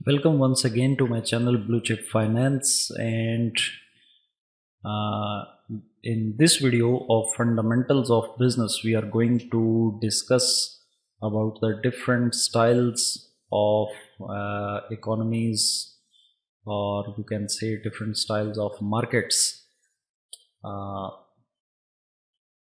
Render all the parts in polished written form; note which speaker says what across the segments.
Speaker 1: Welcome once again to my channel Blue Chip Finance, and uh, in this video of fundamentals of business we are going to discuss about the different styles of economies, or you can say different styles of markets.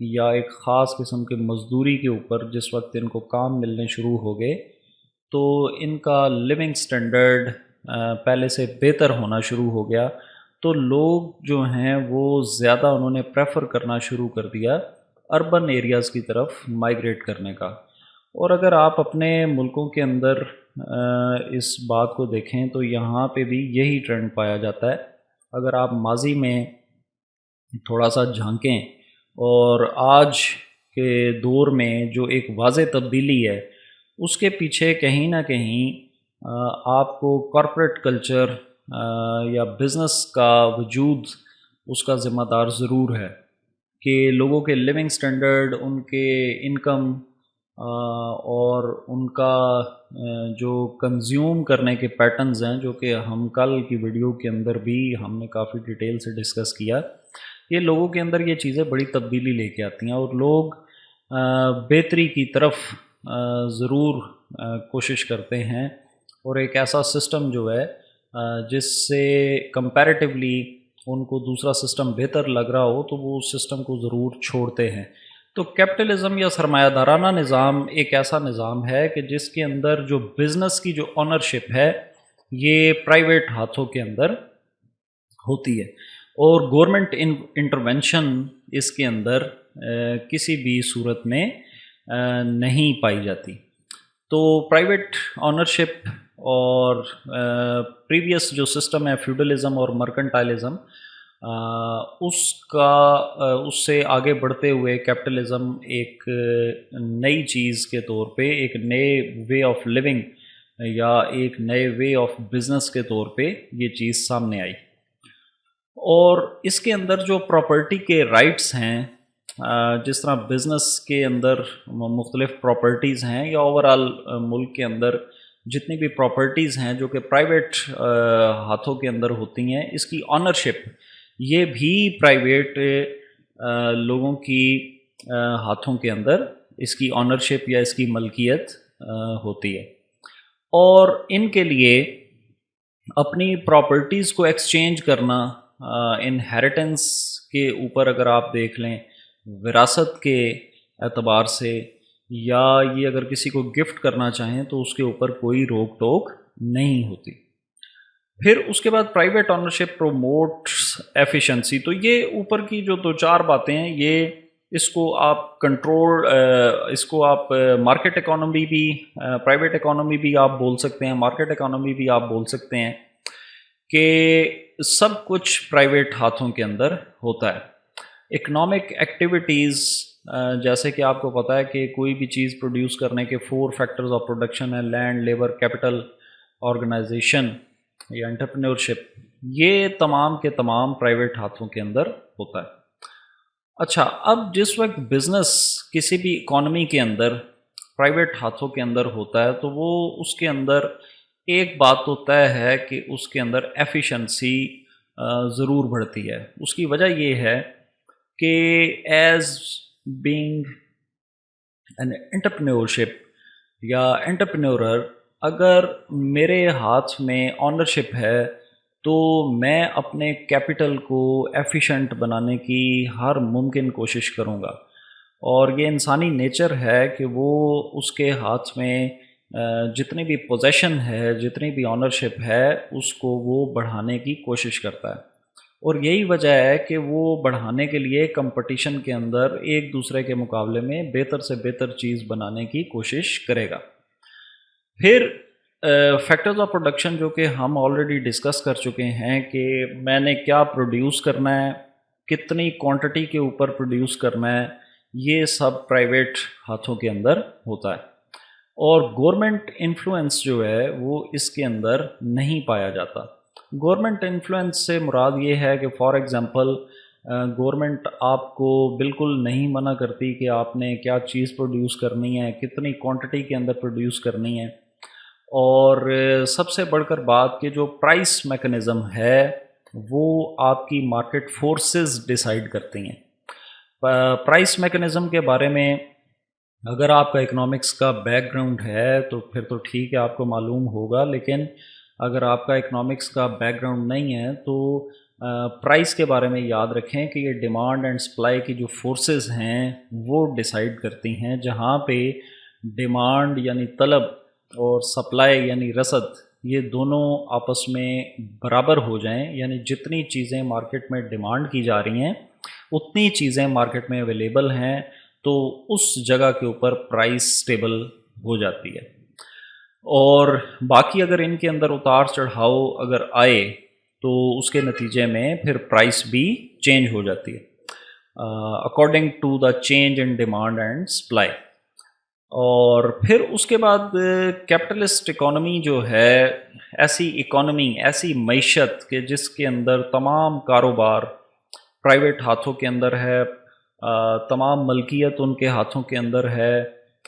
Speaker 1: یا ایک خاص قسم کے مزدوری کے اوپر جس وقت ان کو کام ملنے شروع ہو گئے تو ان کا لیونگ سٹینڈرڈ پہلے سے بہتر ہونا شروع ہو گیا، تو لوگ جو ہیں وہ زیادہ انہوں نے پریفر کرنا شروع کر دیا اربن ایریاز کی طرف مائیگریٹ کرنے کا۔ اور اگر آپ اپنے ملکوں کے اندر اس بات کو دیکھیں تو یہاں پہ بھی یہی ٹرینڈ پایا جاتا ہے۔ اگر آپ ماضی میں تھوڑا سا جھانکیں اور آج کے دور میں جو ایک واضح تبدیلی ہے اس کے پیچھے کہیں نہ کہیں آپ کو کارپوریٹ کلچر یا بزنس کا وجود اس کا ذمہ دار ضرور ہے کہ لوگوں کے لیونگ سٹینڈرڈ، ان کے انکم اور ان کا جو کنزیوم کرنے کے پیٹرنز ہیں، جو کہ ہم کل کی ویڈیو کے اندر بھی ہم نے کافی ڈیٹیل سے ڈسکس کیا، یہ لوگوں کے اندر یہ چیزیں بڑی تبدیلی لے کے آتی ہیں اور لوگ بہتری کی طرف ضرور کوشش کرتے ہیں، اور ایک ایسا سسٹم جو ہے جس سے کمپیریٹیولی ان کو دوسرا سسٹم بہتر لگ رہا ہو تو وہ اس سسٹم کو ضرور چھوڑتے ہیں۔ تو کیپٹلزم یا سرمایہ دارانہ نظام ایک ایسا نظام ہے کہ جس کے اندر جو بزنس کی جو آنرشپ ہے یہ پرائیویٹ ہاتھوں کے اندر ہوتی ہے، اور گورنمنٹ انٹرونشن اس کے اندر کسی بھی صورت میں نہیں پائی جاتی۔ تو پرائیویٹ آنرشپ اور پریویس جو سسٹم ہے فیوڈلزم اور مرکنٹائلزم، اس سے آگے بڑھتے ہوئے کیپٹلزم ایک نئی چیز کے طور پہ، ایک نئے وے آف لیونگ یا ایک نئے وے آف بزنس کے طور پہ یہ چیز سامنے آئی۔ اور اس کے اندر جو پراپرٹی کے رائٹس ہیں، جس طرح بزنس کے اندر مختلف پراپرٹیز ہیں یا اوورال ملک کے اندر جتنی بھی پراپرٹیز ہیں جو کہ پرائیویٹ ہاتھوں کے اندر ہوتی ہیں، اس کی آنرشپ یہ بھی پرائیویٹ لوگوں کی ہاتھوں کے اندر اس کی آنرشپ یا اس کی ملکیت ہوتی ہے، اور ان کے لیے اپنی پراپرٹیز کو ایکسچینج کرنا انہیریٹنس کے اوپر اگر آپ دیکھ لیں، وراثت کے اعتبار سے، یا یہ اگر کسی کو گفٹ کرنا چاہیں تو اس کے اوپر کوئی روک ٹوک نہیں ہوتی۔ پھر اس کے بعد پرائیویٹ آنرشپ پروموٹس ایفیشنسی۔ تو یہ اوپر کی جو دو چار باتیں ہیں، یہ اس کو آپ کنٹرول، اس کو آپ مارکیٹ اکانومی بھی، پرائیویٹ اکانومی بھی آپ بول سکتے ہیں، مارکیٹ اکانومی بھی آپ بول سکتے ہیں، کہ سب کچھ پرائیویٹ ہاتھوں کے اندر ہوتا ہے۔ اکنامک ایکٹیویٹیز، جیسے کہ آپ کو پتہ ہے کہ کوئی بھی چیز پروڈیوس کرنے کے 4 فیکٹرز آف پروڈکشن ہیں: لینڈ، لیبر، کیپٹل، آرگنائزیشن یا انٹرپرینورشپ، یہ تمام کے تمام پرائیویٹ ہاتھوں کے اندر ہوتا ہے۔ اچھا، اب جس وقت بزنس کسی بھی اکانومی کے اندر پرائیویٹ ہاتھوں کے اندر ہوتا ہے تو وہ اس کے اندر ایک بات تو طے ہے کہ اس کے اندر ایفیشنسی ضرور بڑھتی ہے۔ اس کی وجہ یہ ہے کہ ایز بینگ این انٹرپرینورشپ یا انٹرپرینورر، اگر میرے ہاتھ میں آنرشپ ہے تو میں اپنے کیپٹل کو ایفیشنٹ بنانے کی ہر ممکن کوشش کروں گا، اور یہ انسانی نیچر ہے کہ وہ اس کے ہاتھ میں جتنی بھی پوزیشن ہے، جتنی بھی آنرشپ ہے، اس کو وہ بڑھانے کی کوشش کرتا ہے، اور یہی وجہ ہے کہ وہ بڑھانے کے لیے کمپٹیشن کے اندر ایک دوسرے کے مقابلے میں بہتر سے بہتر چیز بنانے کی کوشش کرے گا۔ پھر فیکٹرز آف پروڈکشن، جو کہ ہم آلریڈی ڈسکس کر چکے ہیں کہ میں نے کیا پروڈیوس کرنا ہے، کتنی کوانٹٹی کے اوپر پروڈیوس کرنا ہے، یہ سب پرائیویٹ ہاتھوں کے اندر ہوتا ہے، اور گورنمنٹ انفلوئنس جو ہے وہ اس کے اندر نہیں پایا جاتا۔ گورنمنٹ انفلوئنس سے مراد یہ ہے کہ فار ایگزامپل گورنمنٹ آپ کو بالکل نہیں منع کرتی کہ آپ نے کیا چیز پروڈیوس کرنی ہے، کتنی کوانٹٹی کے اندر پروڈیوس کرنی ہے، اور سب سے بڑھ کر بات کہ جو پرائس میکنزم ہے وہ آپ کی مارکیٹ فورسز ڈیسائیڈ کرتی ہیں۔ پرائس میکنزم کے بارے میں اگر آپ کا اکنامکس کا بیک گراؤنڈ ہے تو پھر تو ٹھیک ہے، آپ کو معلوم ہوگا، لیکن اگر آپ کا اکنامکس کا بیک گراؤنڈ نہیں ہے تو پرائس کے بارے میں یاد رکھیں کہ یہ ڈیمانڈ اینڈ سپلائی کی جو فورسز ہیں وہ ڈیسائیڈ کرتی ہیں. جہاں پہ ڈیمانڈ یعنی طلب اور سپلائی یعنی رسد یہ دونوں آپس میں برابر ہو جائیں، یعنی جتنی چیزیں مارکیٹ میں ڈیمانڈ کی جا رہی ہیں اتنی چیزیں مارکیٹ میں اویلیبل ہیں، تو اس جگہ کے اوپر پرائس سٹیبل ہو جاتی ہے. اور باقی اگر ان کے اندر اتار چڑھاؤ اگر آئے تو اس کے نتیجے میں پھر پرائس بھی چینج ہو جاتی ہے according to the change in demand and supply. اور پھر اس کے بعد کیپٹلسٹ اکانومی جو ہے ایسی اکانومی، ایسی معیشت کہ جس کے اندر تمام کاروبار پرائیویٹ ہاتھوں کے اندر ہے، تمام ملکیت ان کے ہاتھوں کے اندر ہے،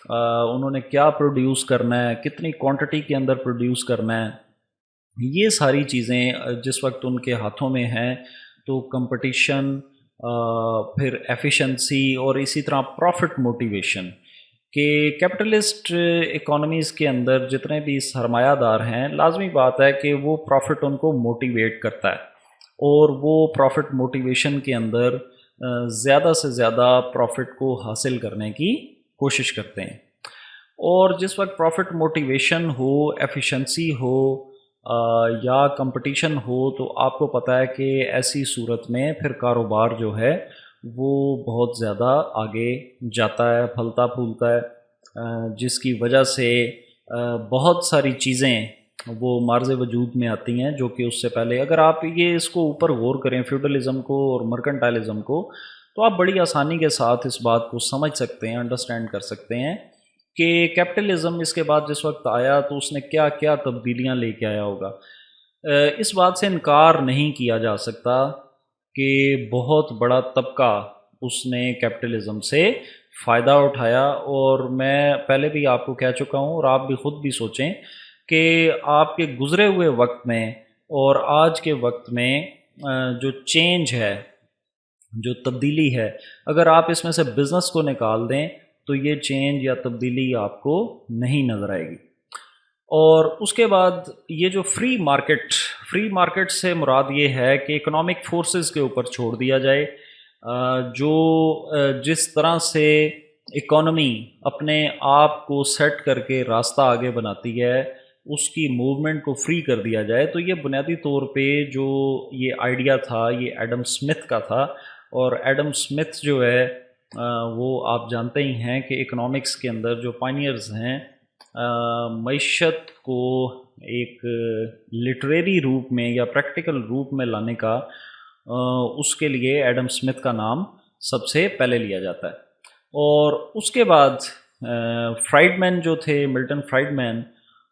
Speaker 1: انہوں نے کیا پروڈیوس کرنا ہے، کتنی کوانٹٹی کے اندر پروڈیوس کرنا ہے، یہ ساری چیزیں جس وقت ان کے ہاتھوں میں ہیں تو کمپٹیشن، پھر ایفیشنسی اور اسی طرح پروفٹ موٹیویشن کہ کیپٹلسٹ اکانومیز کے اندر جتنے بھی سرمایہ دار ہیں لازمی بات ہے کہ وہ پروفٹ ان کو موٹیویٹ کرتا ہے، اور وہ پروفٹ موٹیویشن کے اندر زیادہ سے زیادہ پروفٹ کو حاصل کرنے کی کوشش کرتے ہیں. اور جس وقت پروفٹ موٹیویشن ہو، ایفیشنسی ہو یا کمپٹیشن ہو تو آپ کو پتہ ہے کہ ایسی صورت میں پھر کاروبار جو ہے وہ بہت زیادہ آگے جاتا ہے، پھلتا پھولتا ہے، جس کی وجہ سے بہت ساری چیزیں وہ مارز وجود میں آتی ہیں جو کہ اس سے پہلے، اگر آپ یہ اس کو اوپر غور کریں فیوڈلزم کو اور مرکنٹائلزم کو، تو آپ بڑی آسانی کے ساتھ اس بات کو سمجھ سکتے ہیں، انڈرسٹینڈ کر سکتے ہیں کہ کیپٹلزم اس کے بعد جس وقت آیا تو اس نے کیا کیا تبدیلیاں لے کے آیا ہوگا. اس بات سے انکار نہیں کیا جا سکتا کہ بہت بڑا طبقہ اس نے کیپٹلزم سے فائدہ اٹھایا. اور میں پہلے بھی آپ کو کہہ چکا ہوں اور آپ بھی خود بھی سوچیں کہ آپ کے گزرے ہوئے وقت میں اور آج کے وقت میں جو چینج ہے، جو تبدیلی ہے، اگر آپ اس میں سے بزنس کو نکال دیں تو یہ چینج یا تبدیلی آپ کو نہیں نظر آئے گی. اور اس کے بعد یہ جو فری مارکیٹ سے مراد یہ ہے کہ اکنامک فورسز کے اوپر چھوڑ دیا جائے، جو جس طرح سے اکانومی اپنے آپ کو سیٹ کر کے راستہ آگے بناتی ہے اس کی موومنٹ کو فری کر دیا جائے. تو یہ بنیادی طور پہ جو یہ آئیڈیا تھا یہ ایڈم سمتھ کا تھا، اور ایڈم سمتھ جو ہے وہ آپ جانتے ہی ہیں کہ اکنامکس کے اندر جو پائنیئرز ہیں، معیشت کو ایک لٹریری روپ میں یا پریکٹیکل روپ میں لانے کا اس کے لیے ایڈم سمتھ کا نام سب سے پہلے لیا جاتا ہے. اور اس کے بعد فرائیڈ مین جو تھے، ملٹن فرائیڈ مین،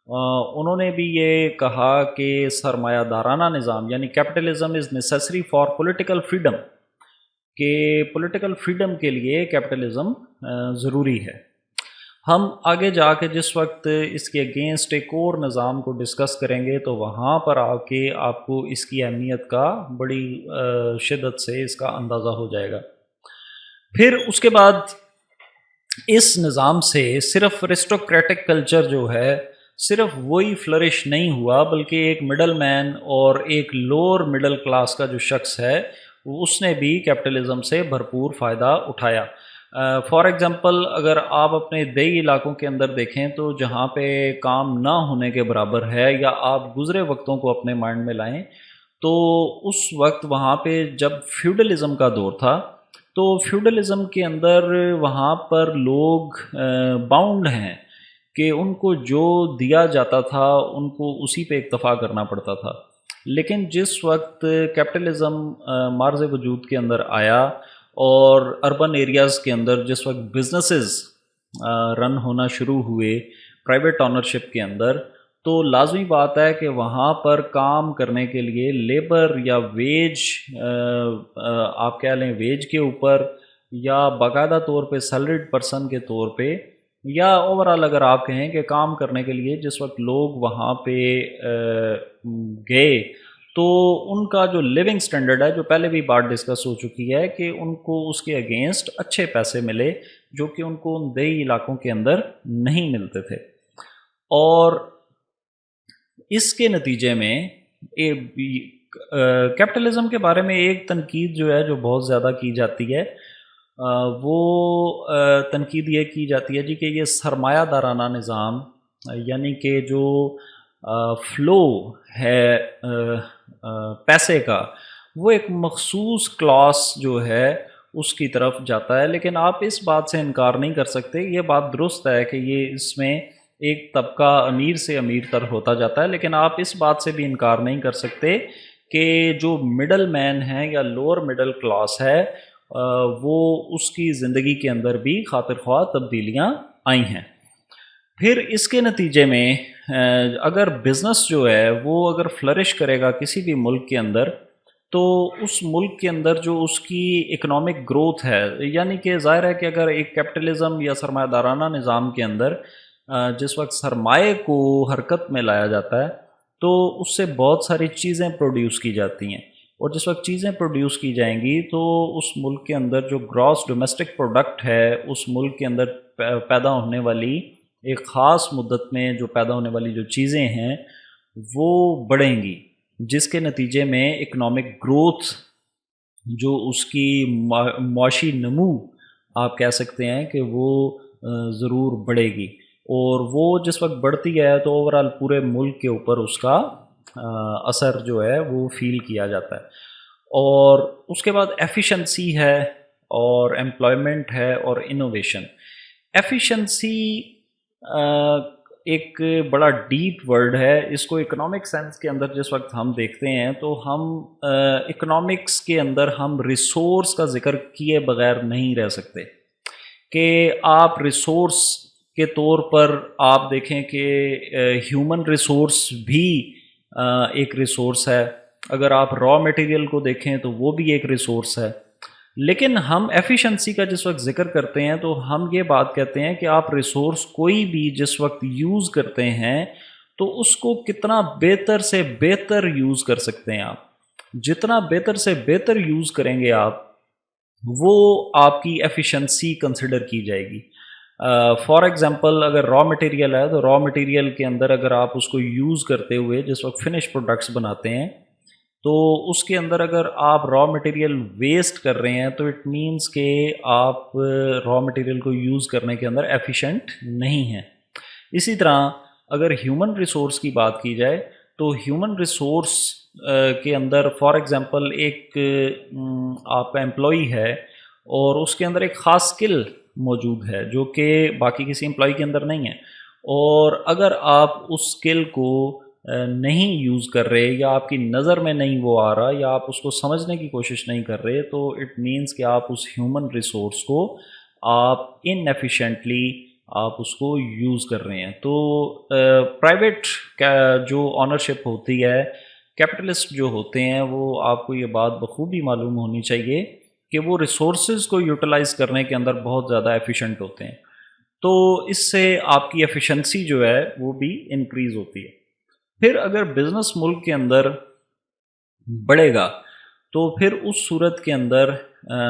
Speaker 1: انہوں نے بھی یہ کہا کہ سرمایہ دارانہ نظام یعنی capitalism is necessary for political freedom, کہ پولیٹیکل فریڈم کے لیے کیپٹلزم ضروری ہے. ہم آگے جا کے جس وقت اس کے اگینسٹ ایک اور نظام کو ڈسکس کریں گے تو وہاں پر آ کے آپ کو اس کی اہمیت کا بڑی شدت سے اس کا اندازہ ہو جائے گا. پھر اس کے بعد اس نظام سے صرف ارسٹوکریٹک کلچر جو ہے صرف وہی فلرش نہیں ہوا، بلکہ ایک مڈل مین اور ایک لوور مڈل کلاس کا جو شخص ہے اس نے بھی کیپٹلزم سے بھرپور فائدہ اٹھایا. فار ایگزامپل اگر آپ اپنے دیہی علاقوں کے اندر دیکھیں تو جہاں پہ کام نہ ہونے کے برابر ہے، یا آپ گزرے وقتوں کو اپنے مائنڈ میں لائیں تو اس وقت وہاں پہ جب فیوڈلزم کا دور تھا تو فیوڈلزم کے اندر وہاں پر لوگ باؤنڈ ہیں کہ ان کو جو دیا جاتا تھا ان کو اسی پہ اکتفا کرنا پڑتا تھا. لیکن جس وقت کیپٹلزم مارز وجود کے اندر آیا اور اربن ایریاز کے اندر جس وقت بزنسز رن ہونا شروع ہوئے پرائیویٹ آنرشپ کے اندر، تو لازمی بات ہے کہ وہاں پر کام کرنے کے لیے لیبر یا ویج، آپ کہہ لیں ویج کے اوپر، یا باقاعدہ طور پہ سیلریڈ پرسن کے طور پہ، یا اوورال اگر آپ کہیں کہ کام کرنے کے لیے جس وقت لوگ وہاں پہ گئے تو ان کا جو لیونگ سٹینڈرڈ ہے، جو پہلے بھی بات ڈسکس ہو چکی ہے کہ ان کو اس کے اگینسٹ اچھے پیسے ملے جو کہ ان کو ان دیہی علاقوں کے اندر نہیں ملتے تھے. اور اس کے نتیجے میں کیپٹلزم کے بارے میں ایک تنقید جو ہے جو بہت زیادہ کی جاتی ہے وہ تنقید یہ کی جاتی ہے جی کہ یہ سرمایہ دارانہ نظام یعنی کہ جو فلو ہے پیسے کا وہ ایک مخصوص کلاس جو ہے اس کی طرف جاتا ہے، لیکن آپ اس بات سے انکار نہیں کر سکتے، یہ بات درست ہے کہ یہ اس میں ایک طبقہ امیر سے امیر تر ہوتا جاتا ہے، لیکن آپ اس بات سے بھی انکار نہیں کر سکتے کہ جو مڈل مین ہے یا لوور مڈل کلاس ہے وہ اس کی زندگی کے اندر بھی خاطر خواہ تبدیلیاں آئی ہیں۔ پھر اس کے نتیجے میں اگر بزنس جو ہے وہ اگر فلرش کرے گا کسی بھی ملک کے اندر، تو اس ملک کے اندر جو اس کی اکنامک گروتھ ہے، یعنی کہ ظاہر ہے کہ اگر ایک کیپٹلزم یا سرمایہ دارانہ نظام کے اندر جس وقت سرمایہ کو حرکت میں لایا جاتا ہے تو اس سے بہت ساری چیزیں پروڈیوس کی جاتی ہیں، اور جس وقت چیزیں پروڈیوس کی جائیں گی تو اس ملک کے اندر جو گراس ڈومیسٹک پروڈکٹ ہے اس ملک کے اندر پیدا ہونے والی ایک خاص مدت میں جو پیدا ہونے والی جو چیزیں ہیں وہ بڑھیں گی، جس کے نتیجے میں اکنامک گروتھ جو اس کی معاشی نمو آپ کہہ سکتے ہیں کہ وہ ضرور بڑھے گی، اور وہ جس وقت بڑھتی ہے تو اوورال پورے ملک کے اوپر اس کا اثر جو ہے وہ فیل کیا جاتا ہے۔ اور اس کے بعد ایفیشنسی ہے اور ایمپلائمنٹ ہے اور انوویشن۔ ایفیشنسی ایک بڑا ڈیپ ورڈ ہے، اس کو اکنامک سینس کے اندر جس وقت ہم دیکھتے ہیں تو ہم اکنامکس کے اندر ہم ریسورس کا ذکر کیے بغیر نہیں رہ سکتے کہ آپ ریسورس کے طور پر آپ دیکھیں کہ ہیومن ریسورس بھی ایک ریسورس ہے، اگر آپ را میٹیریل کو دیکھیں تو وہ بھی ایک ریسورس ہے، لیکن ہم ایفیشنسی کا جس وقت ذکر کرتے ہیں تو ہم یہ بات کہتے ہیں کہ آپ ریسورس کوئی بھی جس وقت یوز کرتے ہیں تو اس کو کتنا بہتر سے بہتر یوز کر سکتے ہیں، آپ جتنا بہتر سے بہتر یوز کریں گے آپ وہ آپ کی ایفیشنسی کنسیڈر کی جائے گی۔ فار ایگزامپل اگر را مٹیریل ہے تو را مٹیریل کے اندر اگر آپ اس کو یوز کرتے ہوئے جس وقت فنش پروڈکٹس بناتے ہیں تو اس کے اندر اگر آپ را مٹیریل ویسٹ کر رہے ہیں تو اٹ مینس کہ آپ را مٹیریل کو یوز کرنے کے اندر ایفیشینٹ نہیں ہیں۔ اسی طرح اگر ہیومن ریسورس کی بات کی جائے تو ہیومن ریسورس کے اندر فار ایگزامپل ایک آپ کا امپلائی ہے اور اس کے اندر ایک خاص سکل موجود ہے جو کہ باقی کسی امپلائی کے اندر نہیں ہے، اور اگر آپ اس سکل کو نہیں یوز کر رہے یا آپ کی نظر میں نہیں وہ آ رہا یا آپ اس کو سمجھنے کی کوشش نہیں کر رہے تو اٹ مینس کہ آپ اس ہیومن ریسورس کو آپ ان ایفیشینٹلی آپ اس کو یوز کر رہے ہیں۔ تو پرائیویٹ جو آنرشپ ہوتی ہے، کیپٹلسٹ جو ہوتے ہیں وہ آپ کو یہ بات بخوبی معلوم ہونی چاہیے کہ وہ ریسورسز کو یوٹیلائز کرنے کے اندر بہت زیادہ ایفیشینٹ ہوتے ہیں، تو اس سے آپ کی ایفیشنسی جو ہے وہ بھی انکریز ہوتی ہے۔ پھر اگر بزنس ملک کے اندر بڑھے گا تو پھر اس صورت کے اندر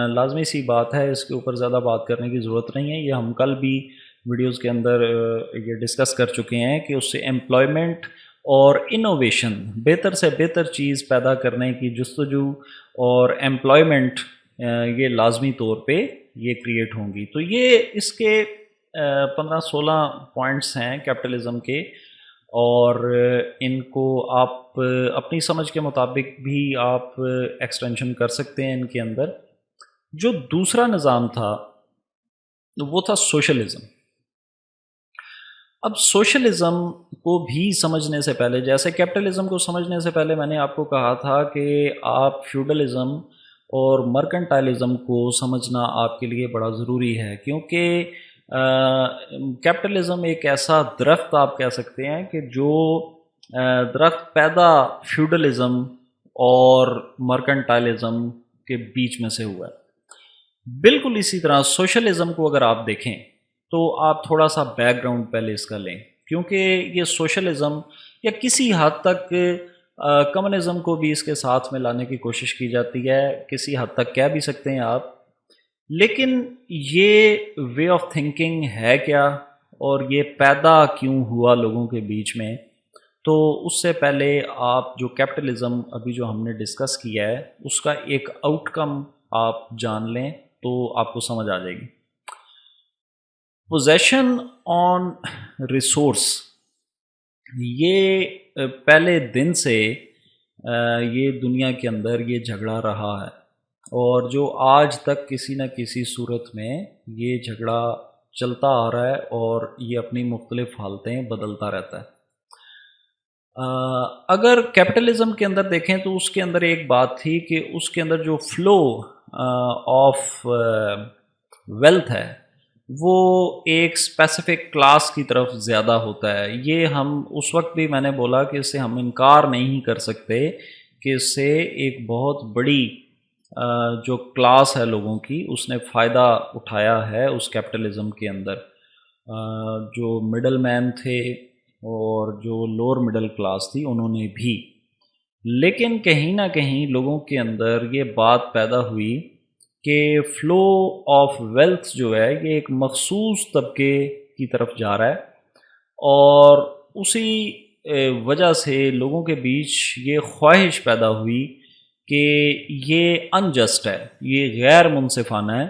Speaker 1: لازمی سی بات ہے، اس کے اوپر زیادہ بات کرنے کی ضرورت نہیں ہے، یہ ہم کل بھی ویڈیوز کے اندر یہ ڈسکس کر چکے ہیں کہ اس سے ایمپلائمنٹ اور انوویشن، بہتر سے بہتر چیز پیدا کرنے کی جستجو اور ایمپلائمنٹ یہ لازمی طور پہ یہ کریٹ ہوں گی۔ تو یہ اس کے 15-16 پوائنٹس ہیں کیپٹلزم کے، اور ان کو آپ اپنی سمجھ کے مطابق بھی آپ ایکسٹینشن کر سکتے ہیں ان کے اندر۔ جو دوسرا نظام تھا وہ تھا سوشلزم۔ اب سوشلزم کو بھی سمجھنے سے پہلے، جیسے کیپٹلزم کو سمجھنے سے پہلے میں نے آپ کو کہا تھا کہ آپ فیوڈلزم اور مرکنٹائلزم کو سمجھنا آپ کے لیے بڑا ضروری ہے، کیونکہ کیپٹلزم ایک ایسا درخت آپ کہہ سکتے ہیں کہ جو درخت پیدا فیوڈلزم اور مرکنٹائلزم کے بیچ میں سے ہوا ہے۔ بالکل اسی طرح سوشلزم کو اگر آپ دیکھیں تو آپ تھوڑا سا بیک گراؤنڈ پہلے اس کا لیں، کیونکہ یہ سوشلزم یا کسی حد تک کمیونزم کو بھی اس کے ساتھ میں لانے کی کوشش کی جاتی ہے، کسی حد تک کہہ بھی سکتے ہیں آپ، لیکن یہ وے آف تھنکنگ ہے کیا اور یہ پیدا کیوں ہوا لوگوں کے بیچ میں؟ تو اس سے پہلے آپ جو کیپٹلزم ابھی جو ہم نے ڈسکس کیا ہے اس کا ایک آؤٹ کم آپ جان لیں تو آپ کو سمجھ آ جائے گی. پوزیشن آن ریسورس، یہ پہلے دن سے یہ دنیا کے اندر یہ جھگڑا رہا ہے، اور جو آج تک کسی نہ کسی صورت میں یہ جھگڑا چلتا آ رہا ہے اور یہ اپنی مختلف حالتیں بدلتا رہتا ہے. اگر کیپٹلزم کے اندر دیکھیں تو اس کے اندر ایک بات تھی کہ اس کے اندر جو فلو آف ویلتھ ہے وہ ایک اسپیسیفک کلاس کی طرف زیادہ ہوتا ہے. یہ ہم اس وقت بھی میں نے بولا کہ اس سے ہم انکار نہیں کر سکتے کہ اس سے ایک بہت بڑی جو کلاس ہے لوگوں کی اس نے فائدہ اٹھایا ہے اس کیپٹلزم کے اندر. جو مڈل مین تھے اور جو لوور مڈل کلاس تھی انہوں نے بھی، لیکن کہیں نہ کہیں لوگوں کے اندر یہ بات پیدا ہوئی کہ فلو آف ویلتھ جو ہے یہ ایک مخصوص طبقے کی طرف جا رہا ہے، اور اسی وجہ سے لوگوں کے بیچ یہ خواہش پیدا ہوئی کہ یہ انجسٹ ہے، یہ غیر منصفانہ ہے،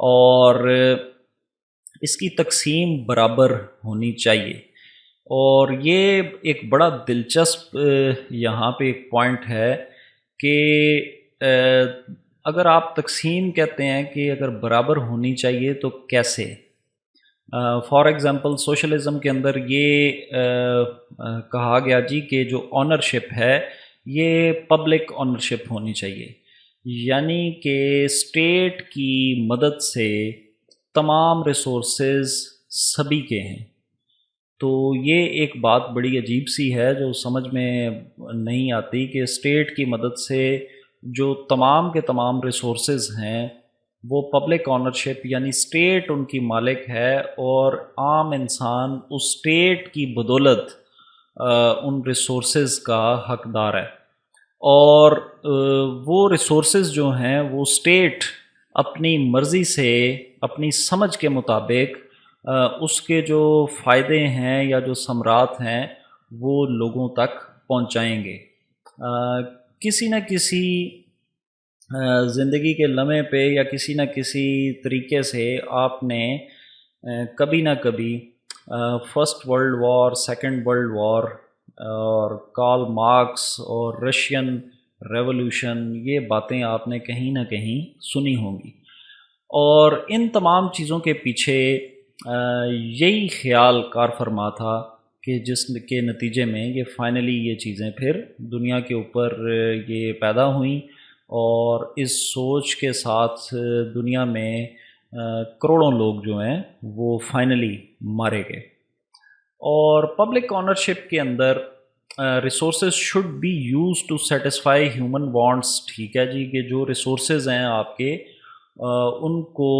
Speaker 1: اور اس کی تقسیم برابر ہونی چاہیے. اور یہ ایک بڑا دلچسپ یہاں پہ ایک پوائنٹ ہے کہ اگر آپ تقسیم کہتے ہیں کہ اگر برابر ہونی چاہیے تو کیسے؟ فار ایگزامپل سوشلزم کے اندر یہ کہا گیا جی کہ جو آنرشپ ہے یہ پبلک آنرشپ ہونی چاہیے، یعنی کہ اسٹیٹ کی مدد سے تمام ریسورسز سبھی کے ہیں. تو یہ ایک بات بڑی عجیب سی ہے جو سمجھ میں نہیں آتی کہ اسٹیٹ کی مدد سے جو تمام کے تمام ریسورسز ہیں وہ پبلک آنرشپ، یعنی اسٹیٹ ان کی مالک ہے اور عام انسان اس اسٹیٹ کی بدولت ان ریسورسز کا حقدار ہے. اور وہ ریسورسز جو ہیں وہ اسٹیٹ اپنی مرضی سے اپنی سمجھ کے مطابق اس کے جو فائدے ہیں یا جو ثمرات ہیں وہ لوگوں تک پہنچائیں گے. کسی نہ کسی زندگی کے لمحے پہ یا کسی نہ کسی طریقے سے آپ نے کبھی نہ کبھی first world war, second world war اور کارل مارکس اور رشین ریولوشن، یہ باتیں آپ نے کہیں نہ کہیں سنی ہوں گی. اور ان تمام چیزوں کے پیچھے یہی خیال کار فرما تھا کہ جس کے نتیجے میں یہ فائنلی یہ چیزیں پھر دنیا کے اوپر یہ پیدا ہوئیں، اور اس سوچ کے ساتھ دنیا میں کروڑوں لوگ جو ہیں وہ فائنلی مارے گئے. اور پبلک آنرشپ کے اندر resources should be used to satisfy human wants. ٹھیک ہے جی، کہ جو ریسورسز ہیں آپ کے ان کو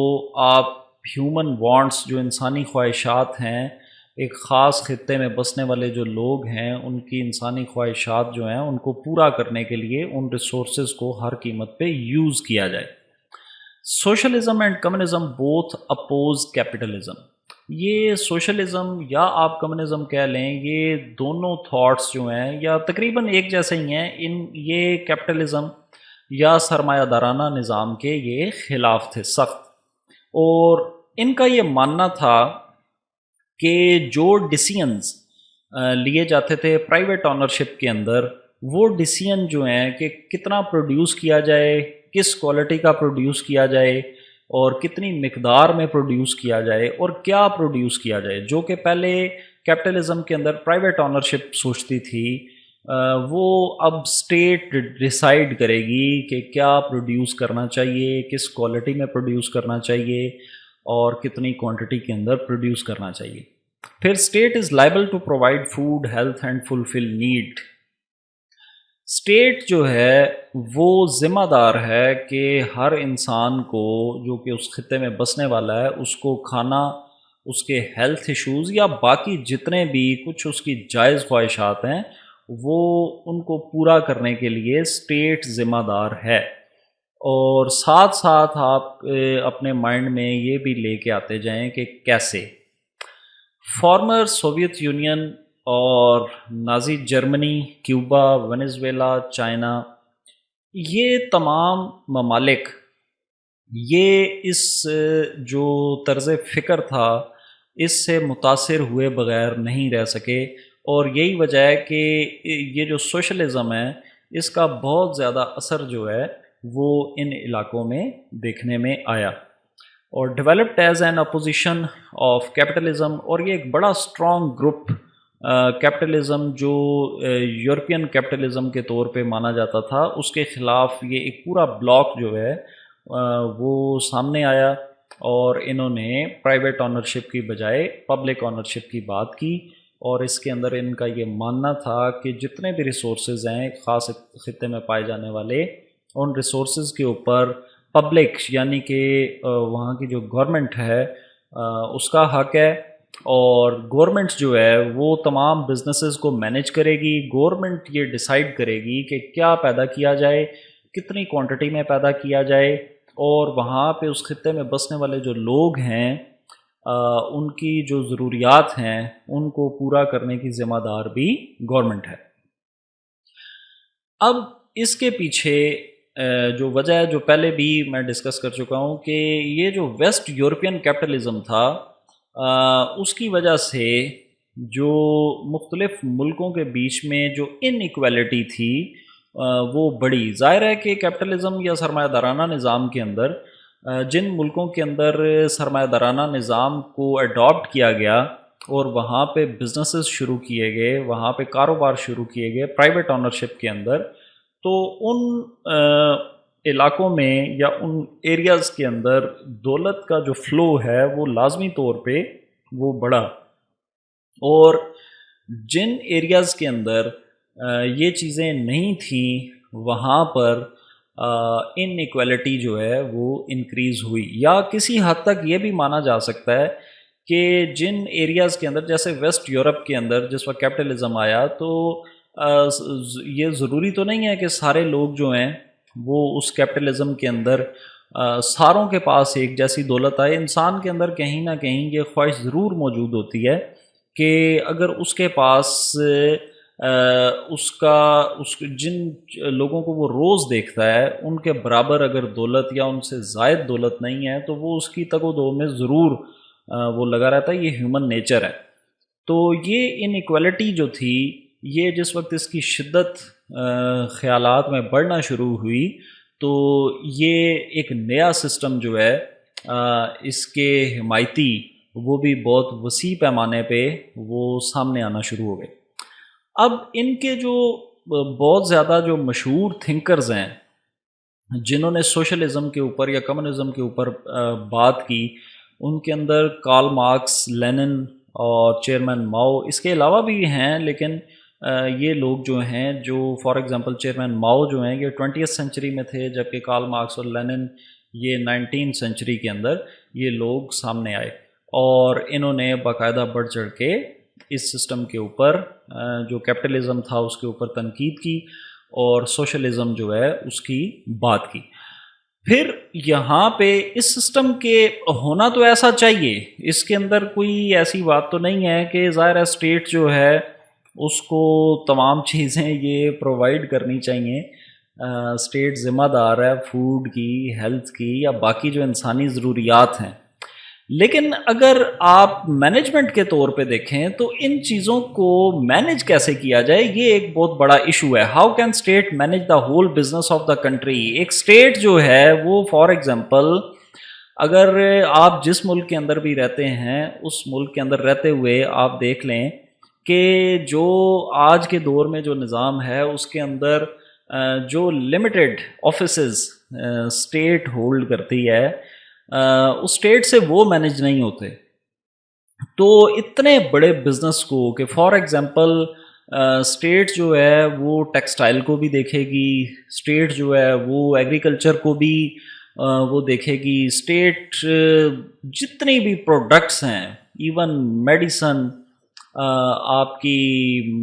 Speaker 1: آپ ہیومن وانٹس، جو انسانی خواہشات ہیں، ایک خاص خطے میں بسنے والے جو لوگ ہیں ان کی انسانی خواہشات جو ہیں ان کو پورا کرنے کے لیے ان ریسورسز کو ہر قیمت پہ یوز کیا جائے. Socialism and communism both oppose capitalism. یہ سوشلزم یا آپ کمیونزم کہہ لیں، یہ دونوں تھاٹس جو ہیں یا تقریباً ایک جیسے ہی ہیں. یہ کیپٹلزم یا سرمایہ دارانہ نظام کے یہ خلاف تھے سخت، اور ان کا یہ ماننا تھا کہ جو ڈیسیژنز لیے جاتے تھے پرائیویٹ آنرشپ کے اندر، وہ ڈیسیژن جو ہیں کہ کتنا پروڈیوس کیا جائے، کس کوالٹی کا پروڈیوس کیا جائے اور کتنی مقدار میں پروڈیوس کیا جائے اور کیا پروڈیوس کیا جائے، جو کہ پہلے کیپٹلزم کے اندر پرائیویٹ آنرشپ سوچتی تھی، وہ اب اسٹیٹ ڈیسائیڈ کرے گی کہ کیا پروڈیوس کرنا چاہیے، کس کوالٹی میں پروڈیوس کرنا چاہیے اور کتنی کوانٹٹی کے اندر پروڈیوس کرنا چاہیے. پھر state is liable to provide food, health and fulfil need. State جو ہے وہ ذمہ دار ہے کہ ہر انسان کو جو کہ اس خطے میں بسنے والا ہے اس کو کھانا، اس کے ہیلتھ ایشوز یا باقی جتنے بھی کچھ اس کی جائز خواہشات ہیں وہ ان کو پورا کرنے کے لیے اسٹیٹ ذمہ دار ہے. اور ساتھ ساتھ آپ اپنے مائنڈ میں یہ بھی لے کے آتے جائیں کہ کیسے. فارمر سوویت یونین اور Nazi Germany, Cuba, Venezuela, China, یہ تمام ممالک یہ اس جو طرز فکر تھا اس سے متاثر ہوئے بغیر نہیں رہ سکے، اور یہی وجہ ہے کہ یہ جو سوشلزم ہے اس کا بہت زیادہ اثر جو ہے وہ ان علاقوں میں دیکھنے میں آیا، اور developed as an opposition of capitalism, اور یہ ایک بڑا اسٹرانگ گروپ کیپٹلزم جو یورپین کیپٹلزم کے طور پہ مانا جاتا تھا اس کے خلاف یہ ایک پورا بلاک جو ہے وہ سامنے آیا، اور انہوں نے پرائیویٹ آنرشپ کی بجائے پبلک آنرشپ کی بات کی، اور اس کے اندر ان کا یہ ماننا تھا کہ جتنے بھی ریسورسز ہیں خاص خطے میں پائے جانے والے، ان ریسورسز کے اوپر پبلک یعنی کہ وہاں کی جو گورنمنٹ ہے اس کا حق ہے، اور گورنمنٹ جو ہے وہ تمام بزنسز کو مینیج کرے گی، گورنمنٹ یہ ڈیسائیڈ کرے گی کہ کیا پیدا کیا جائے، کتنی کوانٹٹی میں پیدا کیا جائے، اور وہاں پہ اس خطے میں بسنے والے جو لوگ ہیں ان کی جو ضروریات ہیں ان کو پورا کرنے کی ذمہ دار بھی گورنمنٹ ہے۔ اب اس کے پیچھے جو وجہ ہے جو پہلے بھی میں ڈسکس کر چکا ہوں کہ یہ جو ویسٹ یورپین کیپٹلزم تھا اس کی وجہ سے جو مختلف ملکوں کے بیچ میں جو ان ایکویلٹی تھی وہ بڑی ظاہر ہے کہ کیپٹلزم یا سرمایہ دارانہ نظام کے اندر جن ملکوں کے اندر سرمایہ دارانہ نظام کو اڈاپٹ کیا گیا اور وہاں پہ بزنسز شروع کیے گئے، وہاں پہ کاروبار شروع کیے گئے پرائیویٹ آنرشپ کے اندر، تو ان علاقوں میں یا ان ایریاز کے اندر دولت کا جو فلو ہے وہ لازمی طور پہ وہ بڑھا، اور جن ایریاز کے اندر یہ چیزیں نہیں تھیں وہاں پر ان ایکویلٹی جو ہے وہ انکریز ہوئی، یا کسی حد تک یہ بھی مانا جا سکتا ہے کہ جن ایریاز کے اندر جیسے ویسٹ یورپ کے اندر جس وقت کیپٹلزم آیا تو یہ ضروری تو نہیں ہے کہ سارے لوگ جو ہیں وہ اس کیپٹلزم کے اندر ساروں کے پاس ایک جیسی دولت آئے، انسان کے اندر کہیں نہ کہیں یہ خواہش ضرور موجود ہوتی ہے کہ اگر اس کے پاس جن لوگوں کو وہ روز دیکھتا ہے ان کے برابر اگر دولت یا ان سے زائد دولت نہیں ہے تو وہ اس کی تگ و دو میں ضرور وہ لگا رہتا ہے، یہ ہیومن نیچر ہے۔ تو یہ ان ایکویلٹی جو تھی یہ جس وقت اس کی شدت خیالات میں بڑھنا شروع ہوئی تو یہ ایک نیا سسٹم جو ہے اس کے حمایتی وہ بھی بہت وسیع پیمانے پہ وہ سامنے آنا شروع ہو گئے۔ اب ان کے جو بہت زیادہ جو مشہور تھنکرز ہیں جنہوں نے سوشلزم کے اوپر یا کمیونزم کے اوپر بات کی، ان کے اندر کارل مارکس، لینن اور چیئرمین ماؤ، اس کے علاوہ بھی ہیں لیکن یہ لوگ جو ہیں جو فار ایگزامپل چیئرمین ماؤ جو ہیں یہ 20th سینچری میں تھے، جبکہ کارل مارکس اور لینن یہ 19th سینچری کے اندر یہ لوگ سامنے آئے، اور انہوں نے باقاعدہ بڑھ چڑھ کے اس سسٹم کے اوپر جو کیپٹلزم تھا اس کے اوپر تنقید کی اور سوشلزم جو ہے اس کی بات کی۔ پھر یہاں پہ اس سسٹم کے ہونا تو ایسا چاہیے، اس کے اندر کوئی ایسی بات تو نہیں ہے کہ ظاہر ہے اسٹیٹ جو ہے اس کو تمام چیزیں یہ پرووائڈ کرنی چاہیے، اسٹیٹ ذمہ دار ہے فوڈ کی، ہیلتھ کی یا باقی جو انسانی ضروریات ہیں، لیکن اگر آپ مینجمنٹ کے طور پہ دیکھیں تو ان چیزوں کو مینج کیسے کیا جائے یہ ایک بہت بڑا ایشو ہے۔ How can state manage the whole business of the country? ایک اسٹیٹ جو ہے وہ فار ایگزامپل اگر آپ جس ملک کے اندر بھی رہتے ہیں اس ملک کے اندر رہتے ہوئے آپ دیکھ لیں کہ جو آج کے دور میں جو نظام ہے اس کے اندر جو لمیٹڈ آفیسز اسٹیٹ ہولڈ کرتی ہے اس اسٹیٹ سے وہ مینج نہیں ہوتے، تو اتنے بڑے بزنس کو کہ فار ایگزامپل اسٹیٹ جو ہے وہ ٹیکسٹائل کو بھی دیکھے گی، اسٹیٹ جو ہے وہ ایگریکلچر کو بھی وہ دیکھے گی، اسٹیٹ جتنی بھی پروڈکٹس ہیں ایون میڈیسن، آپ کی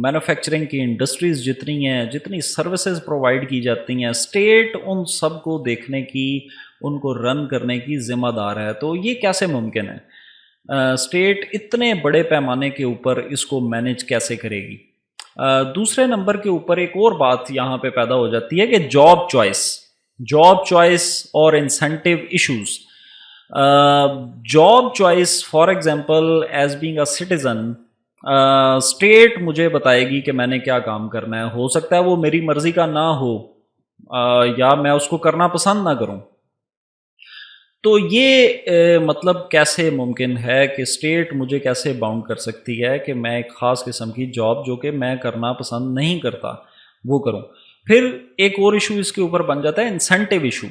Speaker 1: مینوفیکچرنگ کی انڈسٹریز جتنی ہیں، جتنی سروسز پرووائڈ کی جاتی ہیں، اسٹیٹ ان سب کو دیکھنے کی، ان کو رن کرنے کی ذمہ دار ہے۔ تو یہ کیسے ممکن ہے؟ اسٹیٹ اتنے بڑے پیمانے کے اوپر اس کو مینیج کیسے کرے گی؟ دوسرے نمبر کے اوپر ایک اور بات یہاں پہ پیدا ہو جاتی ہے کہ جاب چوائس اور incentive issues. Job choice for example as being a citizen, state مجھے بتائے گی کہ میں نے کیا کام کرنا ہے. ہو سکتا ہے وہ میری مرضی کا نہ ہو یا میں اس کو کرنا پسند نہ کروں. تو یہ مطلب کیسے ممکن ہے کہ اسٹیٹ مجھے کیسے باؤنڈ کر سکتی ہے کہ میں ایک خاص قسم کی جاب جو کہ میں کرنا پسند نہیں کرتا وہ کروں. پھر ایک اور ایشو اس کے اوپر بن جاتا ہے انسینٹیو ایشو.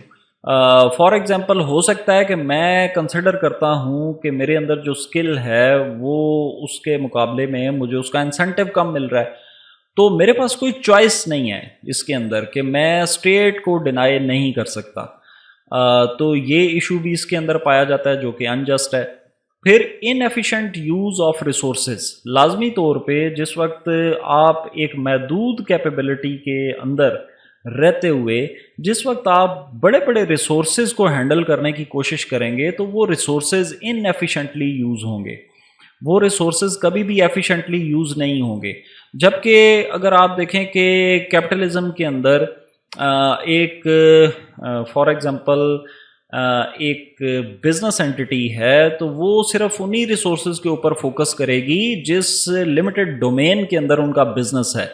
Speaker 1: فار ایگزامپل ہو سکتا ہے کہ میں کنسیڈر کرتا ہوں کہ میرے اندر جو اسکل ہے وہ اس کے مقابلے میں مجھے اس کا انسینٹیو کم مل رہا ہے، تو میرے پاس کوئی چوائس نہیں ہے اس کے اندر کہ میں اسٹیٹ کو ڈینائی نہیں کر سکتا. تو یہ ایشو بھی اس کے اندر پایا جاتا ہے جو کہ انجسٹ ہے. پھر ان ایفیشینٹ یوز آف ریسورسز. لازمی طور پہ جس وقت آپ ایک محدود کیپیبلٹی کے اندر رہتے ہوئے جس وقت آپ بڑے بڑے ریسورسز کو ہینڈل کرنے کی کوشش کریں گے تو وہ ریسورسز ان ایفیشینٹلی یوز ہوں گے، وہ ریسورسز کبھی بھی ایفیشینٹلی یوز نہیں ہوں گے. جبکہ اگر آپ دیکھیں کہ کیپٹلزم کے اندر ایک فار ایگزامپل ایک بزنس انٹیٹی ہے تو وہ صرف انہی ریسورسز کے اوپر فوکس کرے گی جس لمیٹڈ ڈومین کے اندر ان کا بزنس ہے.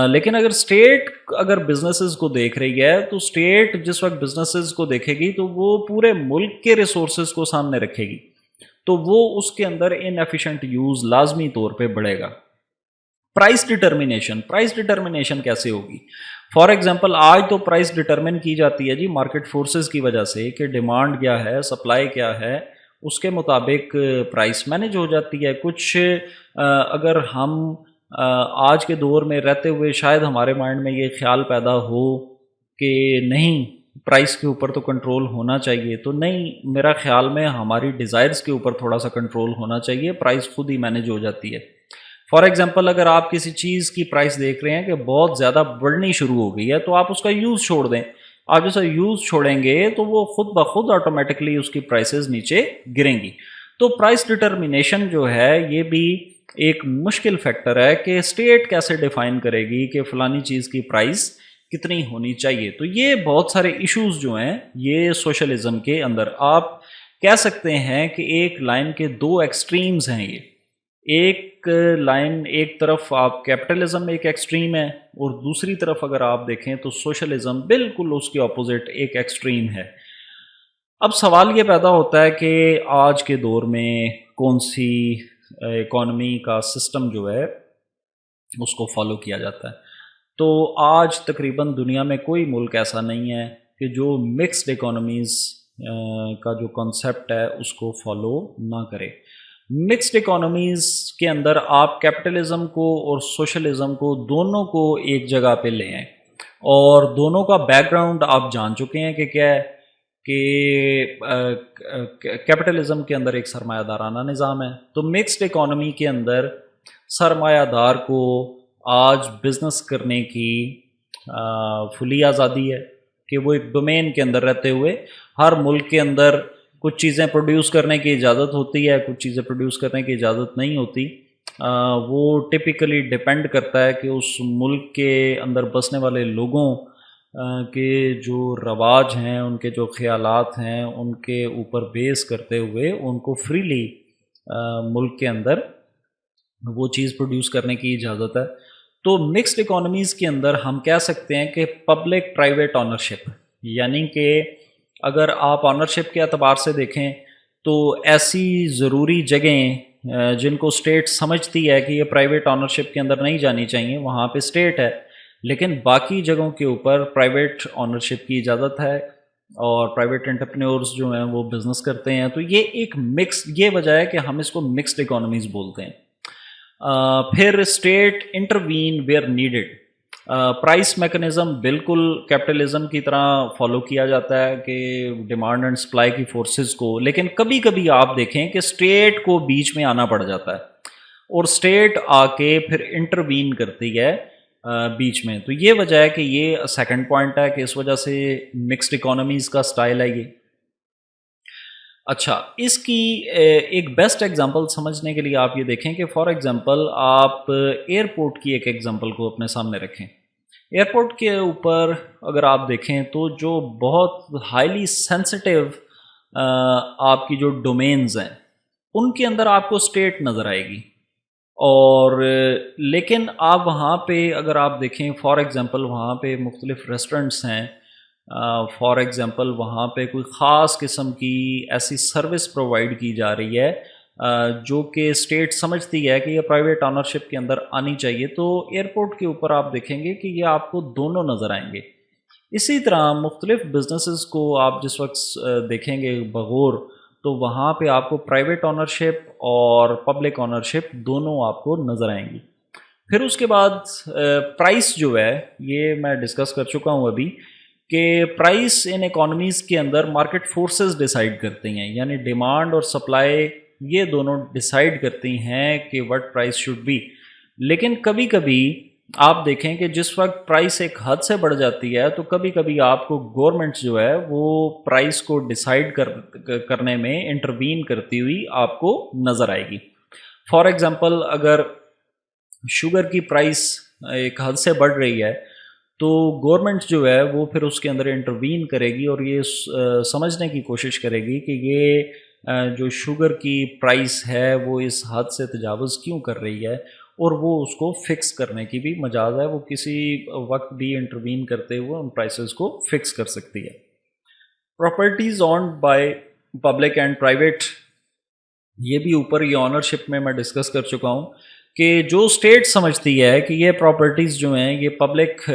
Speaker 1: لیکن اگر اسٹیٹ اگر بزنسز کو دیکھ رہی ہے تو اسٹیٹ جس وقت بزنسز کو دیکھے گی تو وہ پورے ملک کے ریسورسز کو سامنے رکھے گی، تو وہ اس کے اندر ان ایفیشینٹ یوز لازمی طور پہ بڑھے گا. پرائس ڈٹرمنیشن کیسے ہوگی؟ فار ایگزامپل آج تو پرائس ڈٹرمن کی جاتی ہے جی مارکیٹ فورسز کی وجہ سے کہ ڈیمانڈ کیا ہے، سپلائی کیا ہے، اس کے مطابق پرائس مینیج ہو جاتی ہے. کچھ اگر ہم آج کے دور میں رہتے ہوئے شاید ہمارے مائنڈ میں یہ خیال پیدا ہو کہ نہیں پرائس کے اوپر تو کنٹرول ہونا چاہیے، تو نہیں، میرا خیال میں ہماری ڈیزائرز کے اوپر تھوڑا سا کنٹرول ہونا چاہیے، پرائس خود ہی مینیج ہو جاتی ہے. فار ایگزامپل اگر آپ کسی چیز کی پرائس دیکھ رہے ہیں کہ بہت زیادہ بڑھنی شروع ہو گئی ہے تو آپ اس کا یوز چھوڑ دیں. آپ جیسا یوز چھوڑیں گے تو وہ خود بخود آٹومیٹکلی اس کی پرائسز نیچے گریں گی. تو پرائس ڈٹرمنیشن جو ہے یہ بھی ایک مشکل فیکٹر ہے کہ اسٹیٹ کیسے ڈیفائن کرے گی کہ فلانی چیز کی پرائس کتنی ہونی چاہیے. تو یہ بہت سارے ایشوز جو ہیں یہ سوشلزم کے اندر آپ کہہ سکتے ہیں کہ ایک لائن کے دو ایکسٹریمز ہیں. یہ ایک لائن ایک طرف آپ کیپٹلزم ایک ایکسٹریم ہے اور دوسری طرف اگر آپ دیکھیں تو سوشلزم بالکل اس کے اپوزٹ ایک ایکسٹریم ہے. اب سوال یہ پیدا ہوتا ہے کہ آج کے دور میں کون سی اکانومی کا سسٹم جو ہے اس کو فالو کیا جاتا ہے. تو آج تقریباً دنیا میں کوئی ملک ایسا نہیں ہے کہ جو مکسڈ اکانومیز کا جو کانسیپٹ ہے اس کو فالو نہ کرے. مکسڈ اکانومیز کے اندر آپ کیپٹلزم کو اور سوشلزم کو دونوں کو ایک جگہ پہ لے آئیں اور دونوں کا بیک گراؤنڈ آپ جان چکے ہیں کہ کیا ہے کہ کیپٹلزم کے اندر ایک سرمایہ دارانہ نظام ہے. تو مکسڈ اکانومی کے اندر سرمایہ دار کو آج بزنس کرنے کی فلی آزادی ہے کہ وہ ایک ڈومین کے اندر رہتے ہوئے ہر ملک کے اندر کچھ چیزیں پروڈیوس کرنے کی اجازت ہوتی ہے، کچھ چیزیں پروڈیوس کرنے کی اجازت نہیں ہوتی. وہ ٹپیکلی ڈیپینڈ کرتا ہے کہ اس ملک کے اندر بسنے والے لوگوں کے جو رواج ہیں، ان کے جو خیالات ہیں، ان کے اوپر بیس کرتے ہوئے ان کو فریلی ملک کے اندر وہ چیز پروڈیوس کرنے کی اجازت ہے. تو مکسڈ اکانومیز کے اندر ہم کہہ سکتے ہیں کہ پبلک پرائیویٹ آنرشپ، یعنی کہ اگر آپ آنرشپ کے اعتبار سے دیکھیں تو ایسی ضروری جگہیں جن کو اسٹیٹ سمجھتی ہے کہ یہ پرائیویٹ آنرشپ کے اندر نہیں جانی چاہیے وہاں پہ اسٹیٹ ہے، لیکن باقی جگہوں کے اوپر پرائیویٹ آنرشپ کی اجازت ہے اور پرائیویٹ انٹرپرینورز جو ہیں وہ بزنس کرتے ہیں. تو یہ ایک مکس، یہ وجہ ہے کہ ہم اس کو مکسڈ اکانومیز بولتے ہیں. پھر state intervene where needed. Price mechanism بالکل کیپٹلزم کی طرح فالو کیا جاتا ہے کہ ڈیمانڈ اینڈ سپلائی کی فورسز کو، لیکن کبھی کبھی آپ دیکھیں کہ اسٹیٹ کو بیچ میں آنا پڑ جاتا ہے اور اسٹیٹ آ کے پھر انٹروین کرتی ہے بیچ میں. تو یہ وجہ ہے کہ یہ سیکنڈ پوائنٹ ہے کہ اس وجہ سے مکسڈ اکانومیز کا سٹائل ہے. یہ اچھا، اس کی ایک بیسٹ ایگزامپل سمجھنے کے لیے آپ یہ دیکھیں کہ فار ایگزامپل آپ ایئرپورٹ کی ایک ایگزامپل کو اپنے سامنے رکھیں. ایئرپورٹ کے اوپر اگر آپ دیکھیں تو جو بہت ہائیلی سینسٹیو آپ کی جو ڈومینز ہیں ان کے اندر آپ کو اسٹیٹ نظر آئے گی. اور لیکن آپ وہاں پہ اگر آپ دیکھیں فار ایگزامپل وہاں پہ مختلف ریسٹورنٹس ہیں، فار ایگزامپل وہاں پہ کوئی خاص قسم کی ایسی سروس پرووائڈ کی جا رہی ہے جو کہ اسٹیٹ سمجھتی ہے کہ یہ پرائیویٹ آنرشپ کے اندر آنی چاہیے، تو ایئرپورٹ کے اوپر آپ دیکھیں گے کہ یہ آپ کو دونوں نظر آئیں گے. اسی طرح مختلف بزنسز کو آپ جس وقت دیکھیں گے بغور، تو وہاں پہ آپ کو پرائیویٹ آنرشپ اور پبلک آنرشپ دونوں آپ کو نظر آئیں گی. پھر اس کے بعد پرائس جو ہے یہ میں ڈسکس کر چکا ہوں ابھی کہ پرائس ان اکانومیز کے اندر مارکیٹ فورسز ڈیسائیڈ کرتی ہیں، یعنی ڈیمانڈ اور سپلائی یہ دونوں ڈیسائیڈ کرتی ہیں کہ وٹ پرائس شوڈ بی. لیکن کبھی کبھی آپ دیکھیں کہ جس وقت پرائس ایک حد سے بڑھ جاتی ہے تو کبھی کبھی آپ کو گورنمنٹ جو ہے وہ پرائس کو ڈیسائیڈ کرنے میں انٹروین کرتی ہوئی آپ کو نظر آئے گی. فار ایگزامپل اگر شوگر کی پرائس ایک حد سے بڑھ رہی ہے تو گورنمنٹ جو ہے وہ پھر اس کے اندر انٹروین کرے گی اور یہ سمجھنے کی کوشش کرے گی کہ یہ جو شوگر کی پرائس ہے وہ اس حد سے تجاوز کیوں کر رہی ہے، اور وہ اس کو فکس کرنے کی بھی مجاز ہے، وہ کسی وقت بھی انٹروین کرتے ہوئے ان پرائسز کو فکس کر سکتی ہے. Properties owned by public and private, یہ بھی اوپر یہ آنرشپ میں ڈسکس کر چکا ہوں کہ جو اسٹیٹ سمجھتی ہے کہ یہ پراپرٹیز جو ہیں یہ پبلک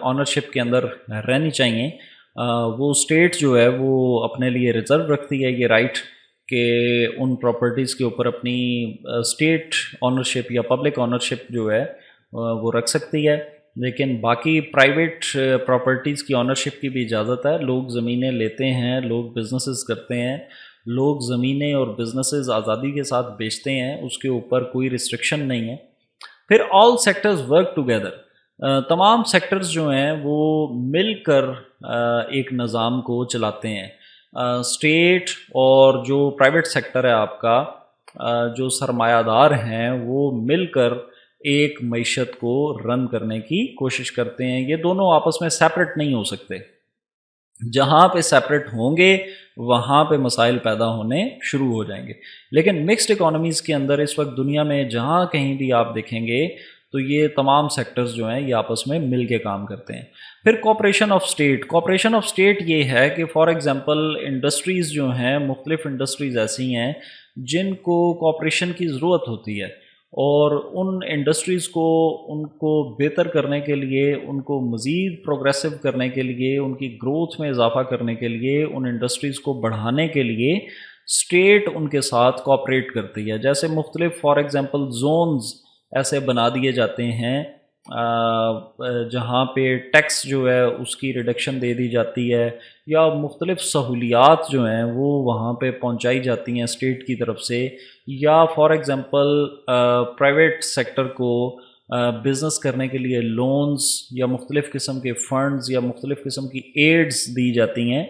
Speaker 1: آنرشپ کے اندر رہنی چاہیے، وہ اسٹیٹ جو ہے وہ اپنے لیے ریزرو رکھتی ہے یہ رائٹ کہ ان پراپرٹیز کے اوپر اپنی اسٹیٹ آنرشپ یا پبلک آنرشپ جو ہے وہ رکھ سکتی ہے. لیکن باقی پرائیویٹ پراپرٹیز کی آنرشپ کی بھی اجازت ہے. لوگ زمینیں لیتے ہیں، لوگ بزنسز کرتے ہیں، لوگ زمینیں اور بزنسز آزادی کے ساتھ بیچتے ہیں، اس کے اوپر کوئی ریسٹرکشن نہیں ہے. پھر آل سیکٹرز ورک ٹوگیدر، تمام سیکٹرز جو ہیں وہ مل کر ایک نظام کو چلاتے ہیں. اسٹیٹ اور جو پرائیویٹ سیکٹر ہے آپ کا، جو سرمایہ دار ہیں وہ مل کر ایک معیشت کو رن کرنے کی کوشش کرتے ہیں. یہ دونوں آپس میں سیپریٹ نہیں ہو سکتے. جہاں پہ سیپریٹ ہوں گے وہاں پہ مسائل پیدا ہونے شروع ہو جائیں گے. لیکن مکسڈ اکانومیز کے اندر اس وقت دنیا میں جہاں کہیں بھی آپ دیکھیں گے تو یہ تمام سیکٹرز جو ہیں یہ آپس میں مل کے کام کرتے ہیں. پھر cooperation of state, cooperation of state یہ ہے کہ فار ایگزامپل انڈسٹریز جو ہیں، مختلف انڈسٹریز ایسی ہیں جن کو کوآپریشن کی ضرورت ہوتی ہے، اور ان انڈسٹریز کو ان کو بہتر کرنے کے لیے، ان کو مزید پروگریسو کرنے کے لیے، ان کی گروتھ میں اضافہ کرنے کے لیے، ان انڈسٹریز کو بڑھانے کے لیے اسٹیٹ ان کے ساتھ کوآپریٹ کرتی ہے. جیسے مختلف فار ایگزامپل زونز ایسے بنا دیے جاتے ہیں جہاں پہ ٹیکس جو ہے اس کی ریڈکشن دے دی جاتی ہے، یا مختلف سہولیات جو ہیں وہ وہاں پہ پہنچائی جاتی ہیں اسٹیٹ کی طرف سے، یا فار ایگزامپل پرائیویٹ سیکٹر کو بزنس کرنے کے لیے لونز یا مختلف قسم کے فنڈز یا مختلف قسم کی ایڈز دی جاتی ہیں.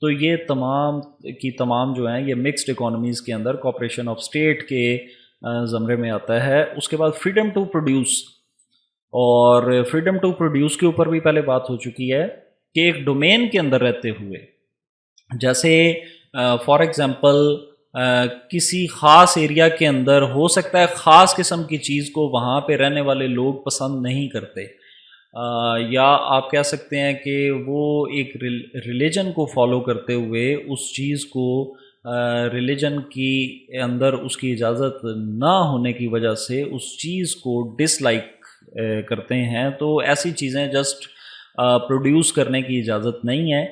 Speaker 1: تو یہ تمام کی تمام جو ہیں یہ مکسڈ اکانومیز کے اندر کوآپریشن آف اسٹیٹ کے زمرے میں آتا ہے. اس کے بعد فریڈم ٹو پروڈیوس، اور فریڈم ٹو پروڈیوس کے اوپر بھی پہلے بات ہو چکی ہے کہ ایک ڈومین کے اندر رہتے ہوئے، جیسے فار ایگزامپل کسی خاص ایریا کے اندر ہو سکتا ہے خاص قسم کی چیز کو وہاں پہ رہنے والے لوگ پسند نہیں کرتے، یا آپ کہہ سکتے ہیں کہ وہ ایک ریلیجن کو فالو کرتے ہوئے اس چیز کو ریلیجن کی اندر اس کی اجازت نہ ہونے کی وجہ سے اس چیز کو ڈس لائک کرتے ہیں. تو ایسی چیزیں جسٹ پروڈیوس کرنے کی اجازت نہیں ہے.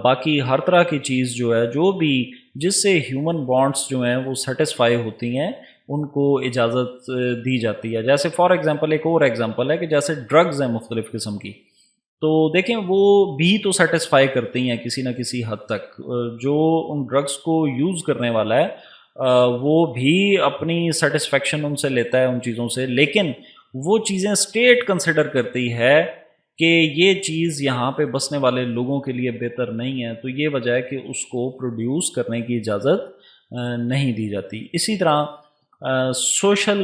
Speaker 1: باقی ہر طرح کی چیز جو ہے، جو بھی جس سے ہیومن بانڈس جو ہیں وہ سیٹسفائی ہوتی ہیں، ان کو اجازت دی جاتی ہے. جیسے فار ایگزامپل ایک اور ایگزامپل ہے کہ جیسے ڈرگز ہیں مختلف قسم کی، تو دیکھیں وہ بھی تو سیٹسفائی کرتی ہیں کسی نہ کسی حد تک. جو ان ڈرگز کو یوز کرنے والا ہے وہ بھی اپنی سیٹسفیکشن ان سے لیتا ہے ان چیزوں سے، لیکن وہ چیزیں اسٹیٹ کنسیڈر کرتی ہے کہ یہ چیز یہاں پہ بسنے والے لوگوں کے لیے بہتر نہیں ہے، تو یہ وجہ ہے کہ اس کو پروڈیوس کرنے کی اجازت نہیں دی جاتی۔ اسی طرح سوشل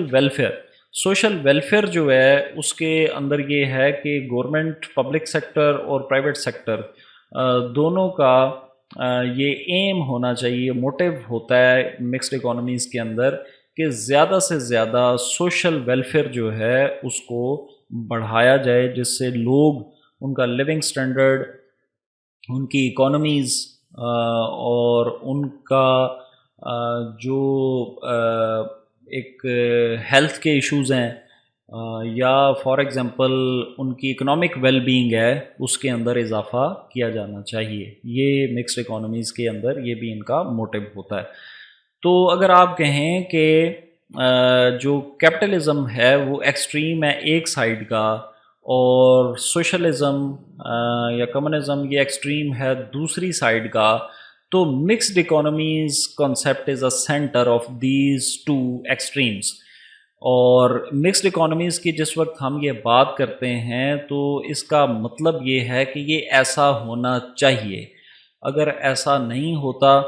Speaker 1: ویلفیئر جو ہے اس کے اندر یہ ہے کہ گورنمنٹ، پبلک سیکٹر اور پرائیویٹ سیکٹر دونوں کا یہ ایم ہونا چاہیے، موٹیو ہوتا ہے مکسڈ اکانومیز کے اندر کہ زیادہ سے زیادہ سوشل ویلفیئر جو ہے اس کو بڑھایا جائے، جس سے لوگ، ان کا لیونگ سٹینڈرڈ، ان کی اکانومیز اور ان کا جو ایک ہیلتھ کے ایشوز ہیں یا فار ایگزامپل ان کی اکنامک ویل بینگ ہے، اس کے اندر اضافہ کیا جانا چاہیے۔ یہ مکسڈ اکانومیز کے اندر یہ بھی ان کا موٹیو ہوتا ہے۔ تو اگر آپ کہیں کہ جو کیپٹلزم ہے وہ ایکسٹریم ہے ایک سائیڈ کا، اور سوشلزم یا کمیونزم یہ ایکسٹریم ہے دوسری سائیڈ کا، تو mixed economies concept is a centre of these two extremes. اور مکسڈ اکانومیز کی جس وقت ہم یہ بات کرتے ہیں تو اس کا مطلب یہ ہے کہ یہ ایسا ہونا چاہیے، اگر ایسا نہیں ہوتا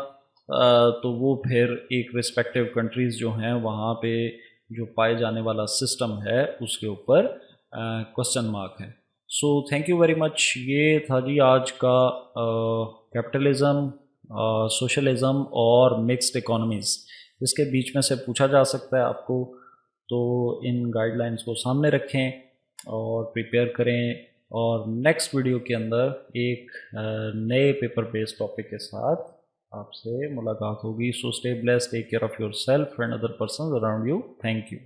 Speaker 1: تو وہ پھر ایک رسپیکٹیو کنٹریز جو ہیں وہاں پہ جو پائے جانے والا سسٹم ہے اس کے اوپر کوسچن مارک ہے۔ So thank you very much. یہ تھا جی آج کا کیپٹلزم، سوشلزم اور مکسڈ اکانومیز۔ اس کے بیچ میں سے پوچھا جا سکتا ہے آپ کو، تو ان گائیڈ لائنس کو سامنے رکھیں اور پریپیئر کریں، اور نیکسٹ ویڈیو کے اندر ایک نئے پیپر بیس ٹاپک کے ساتھ آپ سے ملاقات ہوگی۔ So stay blessed, take care of yourself and other persons around you. Thank you.